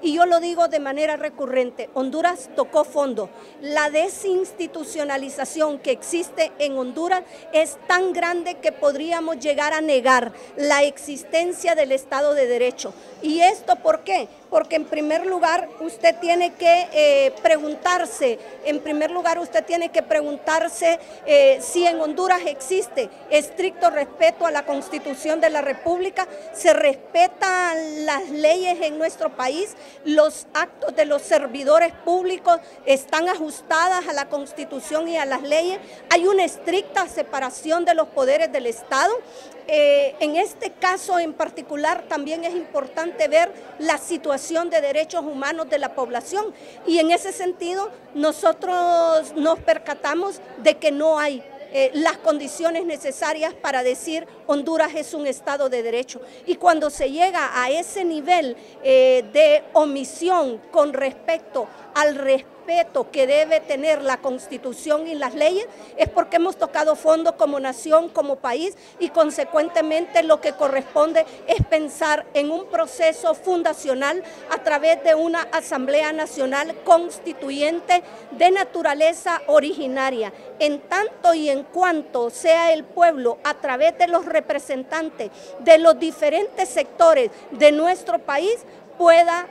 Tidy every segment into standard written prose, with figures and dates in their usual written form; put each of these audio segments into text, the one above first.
y yo lo digo de manera recurrente, Honduras tocó fondo. La desinstitucionalización que existe en Honduras es tan grande que podríamos llegar a negar la existencia del Estado de Derecho. ¿Y esto por qué? Porque en primer lugar usted tiene que preguntarse si en Honduras existe estricto respeto a la Constitución de la República, se respetan las leyes en nuestro país, los actos de los servidores públicos están ajustadas a la Constitución y a las leyes, hay una estricta separación de los poderes del Estado. En este caso en particular también es importante ver la situación de derechos humanos de la población y en ese sentido nosotros nos percatamos de que no hay las condiciones necesarias para decir Honduras es un Estado de Derecho. Y cuando se llega a ese nivel de omisión con respecto al respeto que debe tener la Constitución y las leyes, es porque hemos tocado fondo como nación, como país, y consecuentemente lo que corresponde es pensar en un proceso fundacional a través de una Asamblea Nacional Constituyente de naturaleza originaria. En tanto y en cuanto sea el pueblo, a través de los representantes de los diferentes sectores de nuestro país, pueda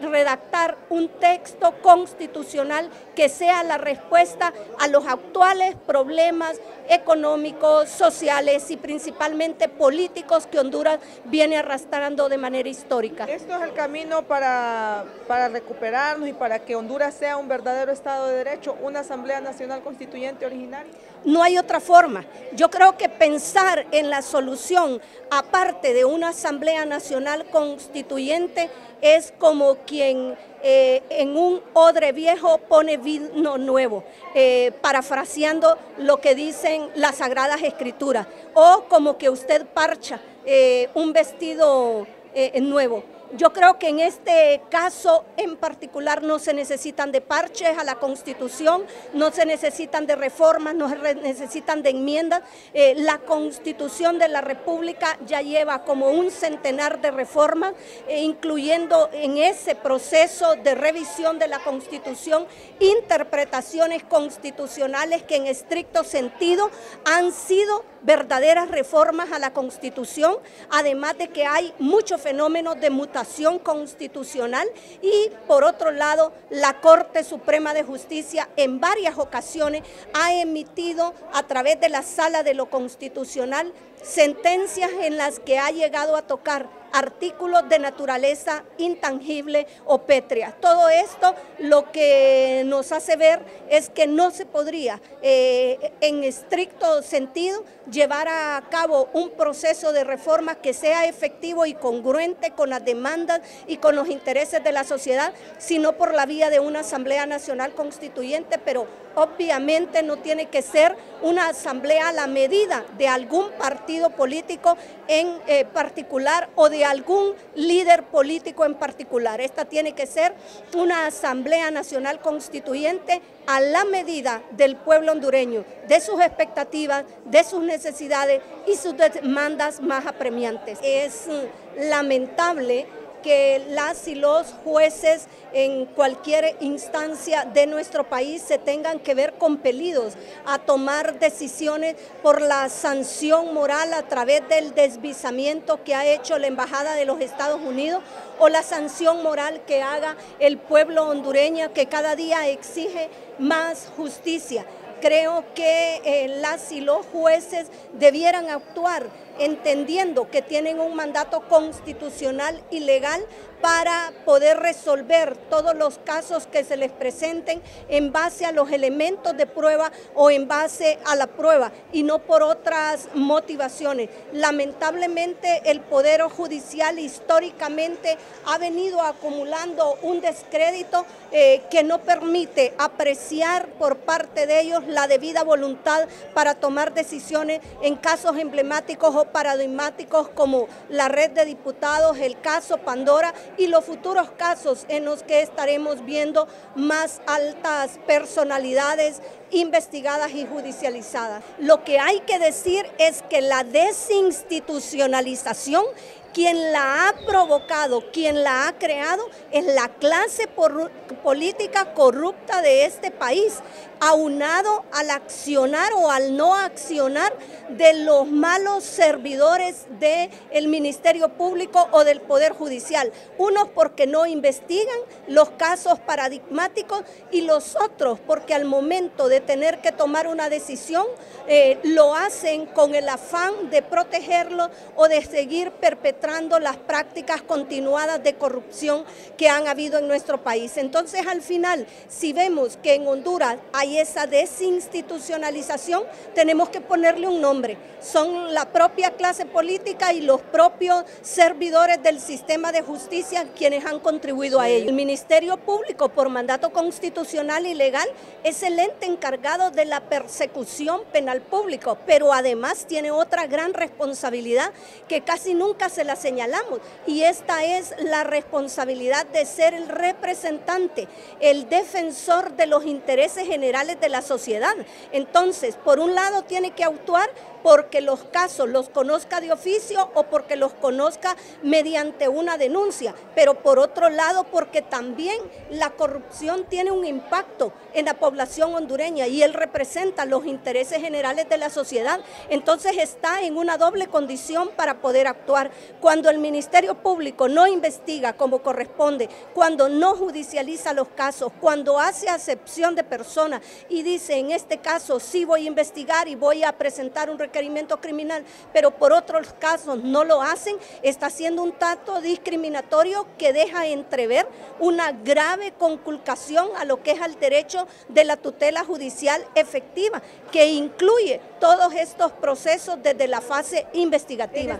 redactar un texto constitucional que sea la respuesta a los actuales problemas económicos, sociales y principalmente políticos que Honduras viene arrastrando de manera histórica. ¿Esto es el camino para recuperarnos y para que Honduras sea un verdadero Estado de Derecho, una Asamblea Nacional Constituyente originaria? No hay otra forma. Yo creo que pensar en la solución, aparte de una Asamblea Nacional Constituyente, es como quien en un odre viejo pone vino nuevo, parafraseando lo que dicen las Sagradas Escrituras, o como que usted parcha un vestido nuevo. Yo creo que en este caso en particular no se necesitan de parches a la Constitución, no se necesitan de reformas, no se necesitan de enmiendas. La Constitución de la República ya lleva como un centenar de reformas, incluyendo en ese proceso de revisión de la Constitución interpretaciones constitucionales que en estricto sentido han sido verdaderas reformas a la Constitución, además de que hay muchos fenómenos de mutación constitucional y por otro lado la Corte Suprema de Justicia en varias ocasiones ha emitido a través de la Sala de lo Constitucional sentencias en las que ha llegado a tocar artículos de naturaleza intangible o pétrea. Todo esto lo que nos hace ver es que no se podría en estricto sentido llevar a cabo un proceso de reforma que sea efectivo y congruente con las demandas y con los intereses de la sociedad, sino por la vía de una Asamblea Nacional Constituyente, pero obviamente no tiene que ser una asamblea a la medida de algún partido político en particular o de algún líder político en particular. Esta tiene que ser una Asamblea Nacional Constituyente a la medida del pueblo hondureño, de sus expectativas, de sus necesidades y sus demandas más apremiantes. Es lamentable que las y los jueces en cualquier instancia de nuestro país se tengan que ver compelidos a tomar decisiones por la sanción moral a través del desvisamiento que ha hecho la Embajada de los Estados Unidos o la sanción moral que haga el pueblo hondureño que cada día exige más justicia. Creo que las y los jueces debieran actuar entendiendo que tienen un mandato constitucional y legal para poder resolver todos los casos que se les presenten en base a los elementos de prueba o en base a la prueba y no por otras motivaciones. Lamentablemente el Poder Judicial históricamente ha venido acumulando un descrédito que no permite apreciar por parte de ellos la debida voluntad para tomar decisiones en casos emblemáticos o paradigmáticos como la red de diputados, el caso Pandora y los futuros casos en los que estaremos viendo más altas personalidades investigadas y judicializadas. Lo que hay que decir es que la desinstitucionalización Quien la ha provocado, quien la ha creado, es la clase política corrupta de este país, aunado al accionar o al no accionar de los malos servidores del Ministerio Público o del Poder Judicial. Unos porque no investigan los casos paradigmáticos y los otros porque al momento de tener que tomar una decisión lo hacen con el afán de protegerlo o de seguir perpetrando las prácticas continuadas de corrupción que han habido en nuestro país. Entonces, al final, si vemos que en Honduras hay esa desinstitucionalización, tenemos que ponerle un nombre. Son la propia clase política y los propios servidores del sistema de justicia quienes han contribuido a ello. El Ministerio Público, por mandato constitucional y legal, es el ente encargado de la persecución penal público, pero además tiene otra gran responsabilidad que casi nunca se la señalamos, y esta es la responsabilidad de ser el representante, el defensor de los intereses generales de la sociedad. Entonces, por un lado tiene que actuar porque los casos los conozca de oficio o porque los conozca mediante una denuncia, pero por otro lado porque también la corrupción tiene un impacto en la población hondureña y él representa los intereses generales de la sociedad. Entonces está en una doble condición para poder actuar. Cuando el Ministerio Público no investiga como corresponde, cuando no judicializa los casos, cuando hace acepción de personas y dice, en este caso sí voy a investigar y voy a presentar un requerimiento criminal, pero por otros casos no lo hacen, está haciendo un trato discriminatorio que deja entrever una grave conculcación a lo que es el derecho de la tutela judicial efectiva, que incluye todos estos procesos desde la fase investigativa.